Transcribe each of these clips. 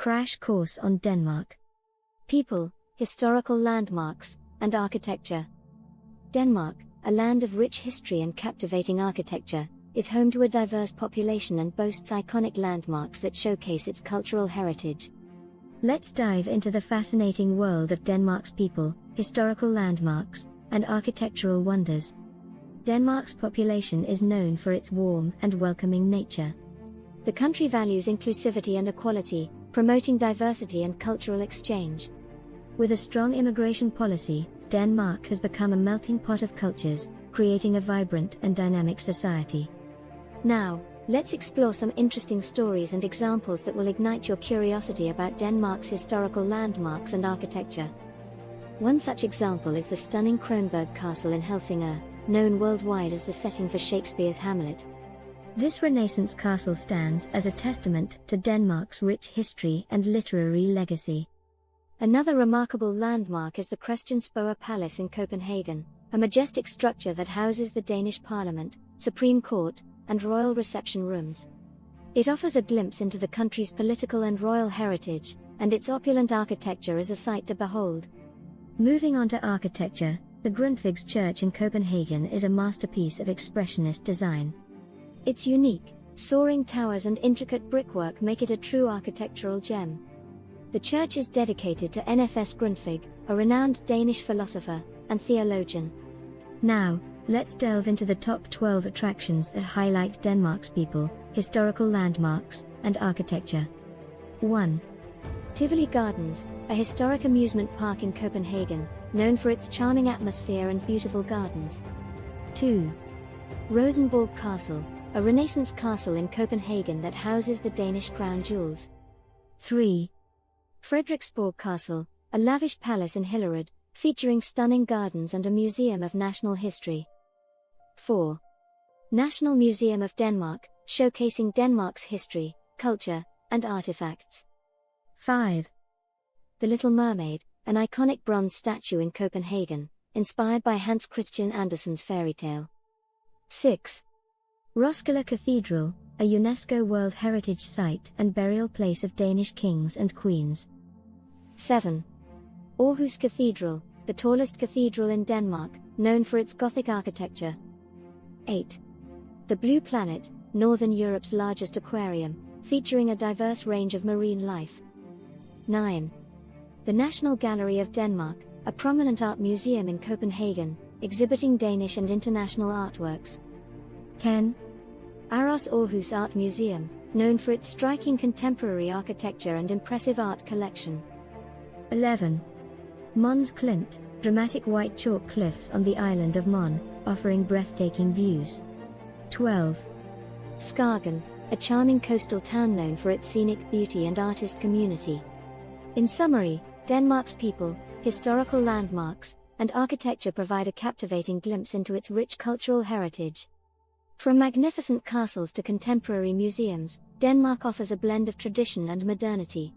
Crash course on Denmark. People, historical landmarks, and architecture. Denmark, a land of rich history and captivating architecture, is home to a diverse population and boasts iconic landmarks that showcase its cultural heritage. Let's dive into the fascinating world of Denmark's people, historical landmarks, and architectural wonders. Denmark's population is known for its warm and welcoming nature. The country values inclusivity and equality, promoting diversity and cultural exchange. With a strong immigration policy, Denmark has become a melting pot of cultures, creating a vibrant and dynamic society. Now, let's explore some interesting stories and examples that will ignite your curiosity about Denmark's historical landmarks and architecture. One such example is the stunning Kronborg Castle in Helsingør, known worldwide as the setting for Shakespeare's Hamlet. This Renaissance castle stands as a testament to Denmark's rich history and literary legacy. Another remarkable landmark is the Christiansborg Palace in Copenhagen, a majestic structure that houses the Danish Parliament, Supreme Court, and royal reception rooms. It offers a glimpse into the country's political and royal heritage, and its opulent architecture is a sight to behold. Moving on to architecture, the Grundtvig's Church in Copenhagen is a masterpiece of expressionist design. Its unique, soaring towers and intricate brickwork make it a true architectural gem. The church is dedicated to N.F.S. Grundtvig, a renowned Danish philosopher and theologian. Now, let's delve into the top 12 attractions that highlight Denmark's people, historical landmarks, and architecture. 1. Tivoli Gardens, a historic amusement park in Copenhagen, known for its charming atmosphere and beautiful gardens. 2. Rosenborg Castle, a Renaissance castle in Copenhagen that houses the Danish crown jewels. 3. Frederiksborg Castle, a lavish palace in Hillerød, featuring stunning gardens and a museum of national history. 4. National Museum of Denmark, showcasing Denmark's history, culture, and artifacts. 5. The Little Mermaid, an iconic bronze statue in Copenhagen, inspired by Hans Christian Andersen's fairy tale. 6. Roskilde Cathedral, a UNESCO World Heritage Site and burial place of Danish kings and queens. 7. Aarhus Cathedral, the tallest cathedral in Denmark, known for its Gothic architecture. 8. The Blue Planet, Northern Europe's largest aquarium, featuring a diverse range of marine life. 9. The National Gallery of Denmark, a prominent art museum in Copenhagen, exhibiting Danish and international artworks. 10. Aros Aarhus Art Museum, known for its striking contemporary architecture and impressive art collection. 11. Mons Klint, dramatic white chalk cliffs on the island of Mon, offering breathtaking views. 12. Skagen, a charming coastal town known for its scenic beauty and artist community. In summary, Denmark's people, historical landmarks, and architecture provide a captivating glimpse into its rich cultural heritage. From magnificent castles to contemporary museums, Denmark offers a blend of tradition and modernity.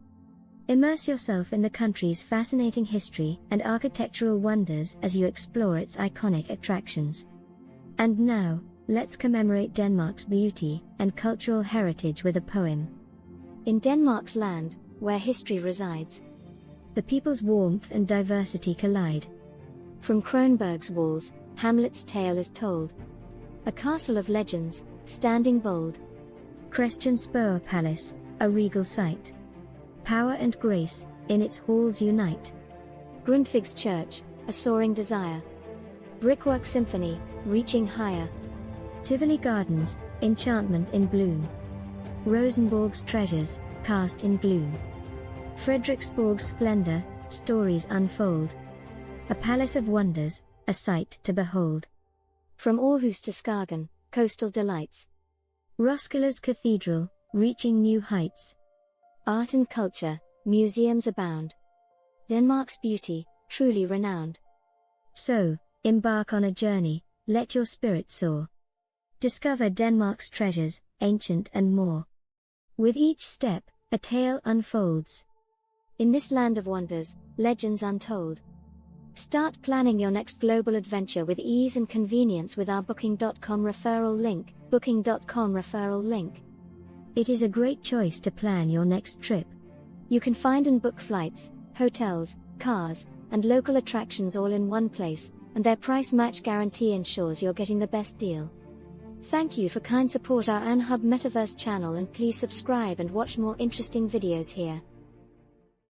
Immerse yourself in the country's fascinating history and architectural wonders as you explore its iconic attractions. And now, let's commemorate Denmark's beauty and cultural heritage with a poem. In Denmark's land, where history resides, the people's warmth and diversity collide. From Kronborg's walls, Hamlet's tale is told. A castle of legends, standing bold. Christiansborg Palace, a regal sight. Power and grace, in its halls unite. Grundtvig's Church, a soaring desire. Brickwork symphony, reaching higher. Tivoli Gardens, enchantment in bloom. Rosenborg's treasures, cast in gloom. Frederiksborg's splendor, stories unfold. A palace of wonders, a sight to behold. From Aarhus to Skagen, coastal delights. Roskilde's Cathedral, reaching new heights. Art and culture, museums abound. Denmark's beauty, truly renowned. So, embark on a journey, let your spirit soar. Discover Denmark's treasures, ancient and more. With each step, a tale unfolds. In this land of wonders, legends untold. Start planning your next global adventure with ease and convenience with our Booking.com referral link, Booking.com referral link. It is a great choice to plan your next trip. You can find and book flights, hotels, cars, and local attractions all in one place, and their price match guarantee ensures you're getting the best deal. Thank you for kind support our Anhub Metaverse channel, and please subscribe and watch more interesting videos here.